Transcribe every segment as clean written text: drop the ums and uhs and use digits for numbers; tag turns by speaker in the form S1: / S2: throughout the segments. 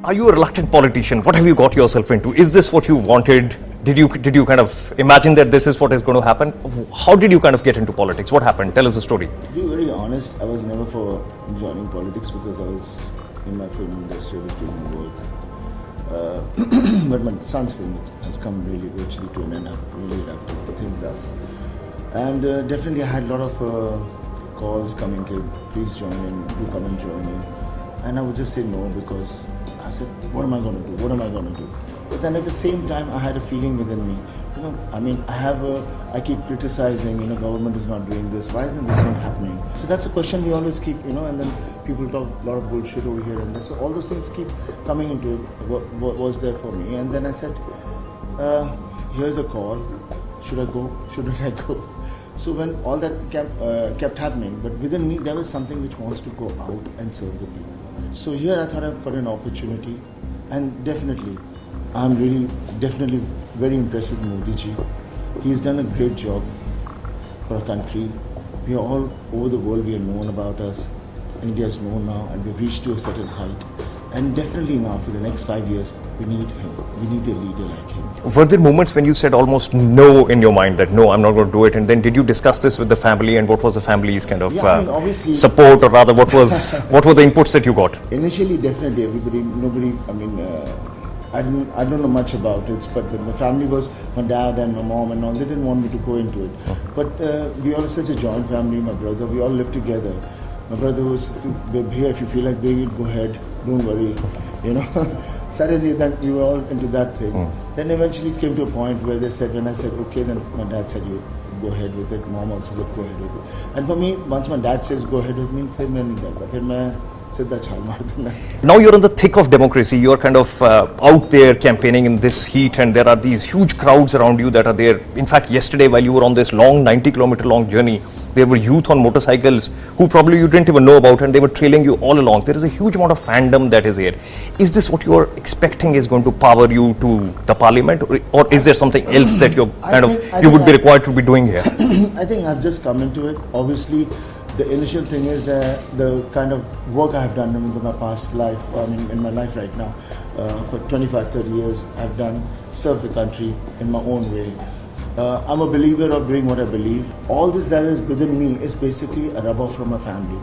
S1: Are you a reluctant politician? What have you got yourself into? Is this what you wanted? Did you kind of imagine that this is what is going to happen? How did you kind of get into politics? What happened? Tell us the story.
S2: To be very honest, I was never for joining politics because I was in my film industry, I was doing my work. But my son's film has come really virtually to an end. I've really wrapped things up. And definitely I had a lot of calls coming, please join in, do come and join in. And I would just say no because I said, what am I going to do? What am I going to do? But then at the same time, I had a feeling within me. I keep criticizing, government is not doing this. Why isn't this not happening? So that's a question we always keep, and then people talk a lot of bullshit over here and there. So all those things keep coming into it, what was there for me. And then I said, here's a call. Should I go? Shouldn't I go? So when all that kept happening, but within me, there was something which wants to go out and serve the people. So here I thought I've got an opportunity, and definitely, I'm really definitely very impressed with Modi ji. He's done a great job for our country. We are all over the world, we are known about us. India is known now, and we've reached to a certain height. And definitely now, for the next 5 years, we need him. We need a leader like him.
S1: Were there moments when you said almost no in your mind, that no, I'm not going to do it? And then did you discuss this with the family, and what was the family's kind of
S2: obviously,
S1: support, or rather what were the inputs that you got?
S2: Initially, definitely, I don't know much about it, but my family was my dad and my mom and all. They didn't want me to go into it. But we are such a joint family, my brother. We all live together. My brother was, here, if you feel like doing it, go ahead. Don't worry. Suddenly, then we were all into that thing. Then eventually it came to a point where they said, when I said, okay, then my dad said, you go ahead with it. Mom also said, go ahead with it. And for me, once my dad says, go ahead with me,
S1: now you're in the thick of democracy. You're kind of out there campaigning in this heat, and there are these huge crowds around you that are there. In fact, yesterday while you were on this long 90-kilometer long journey, there were youth on motorcycles who probably you didn't even know about, and they were trailing you all along. There is a huge amount of fandom that is here. Is this what you're expecting is going to power you to the parliament, or is there something else that you're you would be required to be doing here?
S2: I think I've just come into it. Obviously, the initial thing is the kind of work I have done in my past life, in my life right now, for 25, 30 years, I've served the country in my own way. I'm a believer of doing what I believe. All this that is within me is basically a rub off from my family.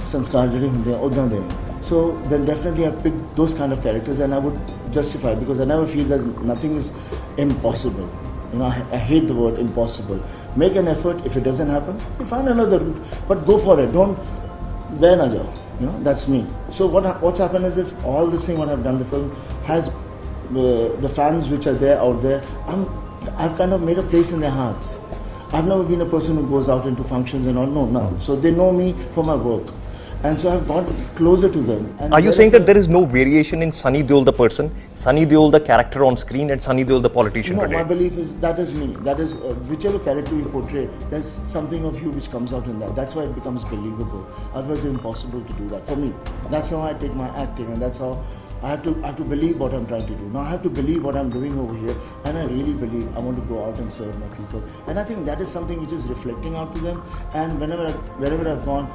S2: Sanskar jade hunde hain, udhan de. So then definitely I picked those kind of characters, and I would justify, because I never feel that nothing is impossible. I hate the word impossible. Make an effort. If it doesn't happen, you find another route. But go for it. Don't bear na jao. That's me. So what's happened is this: all this thing what I've done, the film has the fans which are there out there. I've kind of made a place in their hearts. I've never been a person who goes out into functions and all. No. So they know me for my work. And so I've got closer to them. And
S1: are you saying that there is no variation in Sunny Deol the person, Sunny Deol the character on screen, and Sunny Deol the politician today?
S2: No, my belief is that is me. That is whichever character you portray, there's something of you which comes out in that. That's why it becomes believable. Otherwise, it's impossible to do that. For me, that's how I take my acting, and that's how I have to believe what I'm trying to do. Now I have to believe what I'm doing over here, and I really believe I want to go out and serve my people. And I think that is something which is reflecting out to them. And wherever I've gone,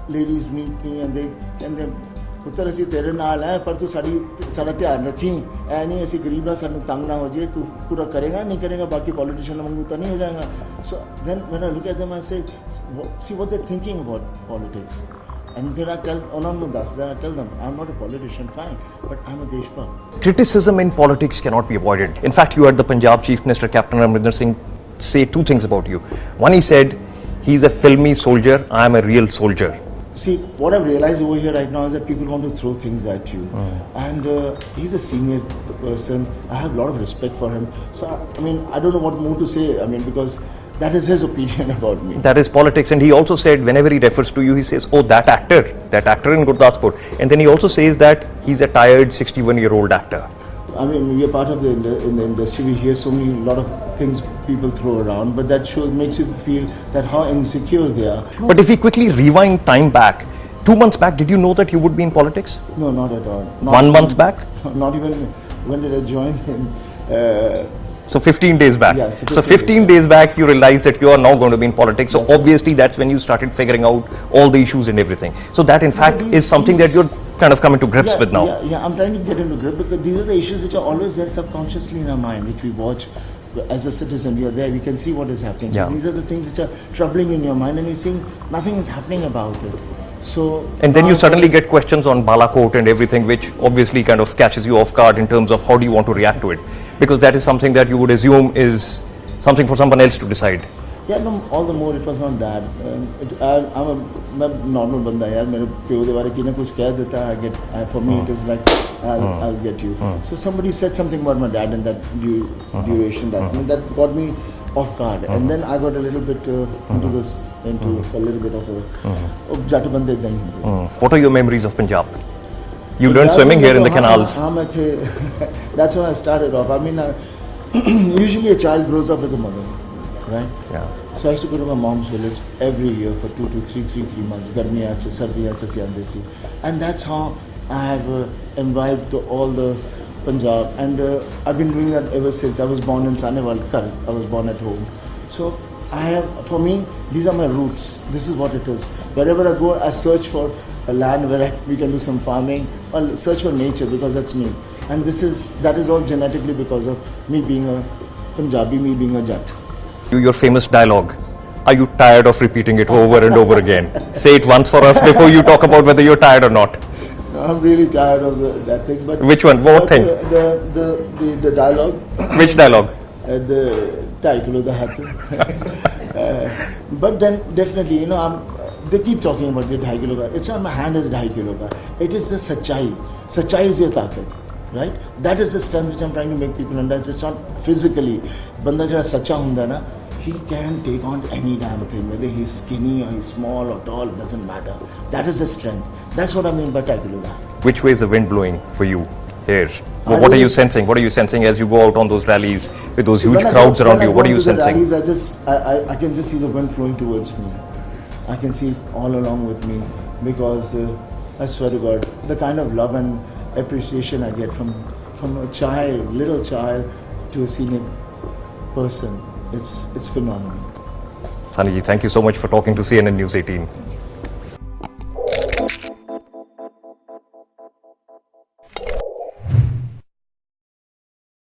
S2: ladies meet me and they ਪੁੱਤਰ ਅਸੀਂ ਤੇਰੇ ਨਾਲ ਹੈ ਪਰ ਤੂੰ ਸਾਡਾ ਧਿਆਨ ਰੱਖੀ ਐ ਨਹੀਂ ਅਸੀਂ ਗਰੀਬ ਨਾਲ ਸਾਨੂੰ ਤੰਗ ਨਾ ਹੋ ਜਾਏ ਤੂੰ ਪੂਰਾ ਕਰੇਗਾ ਨਹੀਂ ਕਰੇਗਾ ਬਾਕੀ ਪੋਲੀਟੀਸ਼ੀਅਨ ਵਾਂਗੂ ਤਾਂ ਨਹੀਂ ਹੋ ਜਾਏਗਾ so then when I look at them I say see what they're thinking about politics and then I tell them I'm not a politician, fine, but I'm a Deshbhakt.
S1: Criticism in politics cannot be avoided. In fact, you heard the Punjab Chief Minister Captain Narendra Singh say two things about you. One, he said he's a filmy soldier, I am a real soldier.
S2: See, what I've realized over here right now is that people want to throw things at you. And he's a senior person. I have a lot of respect for him. So, I don't know what more to say. Because that is his opinion about me.
S1: That is politics. And he also said, whenever he refers to you, he says, oh, that actor in Gurdaspur. And then he also says that he's a tired 61-year-old actor.
S2: We are part of in the industry. We hear lot of things people throw around, but that makes you feel that how insecure they are.
S1: But if we quickly rewind time back, 2 months back, did you know that you would be in politics?
S2: No, not at all. Not
S1: 1 month back?
S2: Not even. When did I join him?
S1: So 15 days back.
S2: Yeah,
S1: so 15 days back, you realized that you are now going to be in politics. So obviously, that's when you started figuring out all the issues and everything. So that, in fact, is something that you're kind of coming to grips with now.
S2: Yeah, I'm trying to get into grip because these are the issues which are always there subconsciously in our mind, which we watch as a citizen. We are there, we can see what is happening.
S1: Yeah.
S2: So these are the things which are troubling in your mind, and you're seeing nothing is happening about it. So
S1: And then you suddenly get questions on Balakot and everything, which obviously kind of catches you off guard in terms of how do you want to react to it, because that is something that you would assume is something for someone else to decide.
S2: Yeah, no, all the more it was not that. I'm a normal banda. यार मेरे प्यो दे बारे किन्हें कुछ कह देता है. For me, it is like I'll get you. So somebody said something about my dad in that duration that got me off guard, and then I got a little bit into a little bit of a jat bande then.
S1: What are your memories of Punjab? You learned swimming here in the canals.
S2: That's how I started off. I mean, usually a child grows up with a mother, right?
S1: Yeah.
S2: So I used to go to my mom's village every year for 2 to 3 months. Garmi acha, sardi acha, siyandesi. And that's how I have imbibed to all the Punjab. And I've been doing that ever since. I was born in Sanewal, correct. I was born at home. So for me, these are my roots. This is what it is. Wherever I go, I search for a land where we can do some farming. I'll search for nature because that's me. And that is all genetically because of me being a Punjabi, me being a Jat.
S1: Your famous dialogue. Are you tired of repeating it over and over again? Say it once for us before you talk about whether you're tired or not.
S2: No, I'm really tired of that thing. But
S1: which one? What thing?
S2: The dialogue.
S1: Which dialogue?
S2: The dhai kilo the haath. But then definitely, they keep talking about the dhai kilo ka. It's not my hand is dhai kilo ka. It is the sachai. Sachai is your taqat. Right? That is the strength which I'm trying to make people understand. It's not physically. Banda jada sacha hunda na, he can take on any damn thing, whether he's skinny or he's small or tall, doesn't matter. That is the strength. That's what I mean by Taikuluda.
S1: Which way is the wind blowing for you here? What are you sensing? What are you sensing as you go out on those rallies with those huge crowds around you? What are you sensing?
S2: Rallies, I can just see the wind flowing towards me. I can see it all along with me because I swear to God, the kind of love and appreciation I get from a little child to a senior person, it's phenomenal.
S1: Sunny ji, thank you so much for talking to CNN News 18.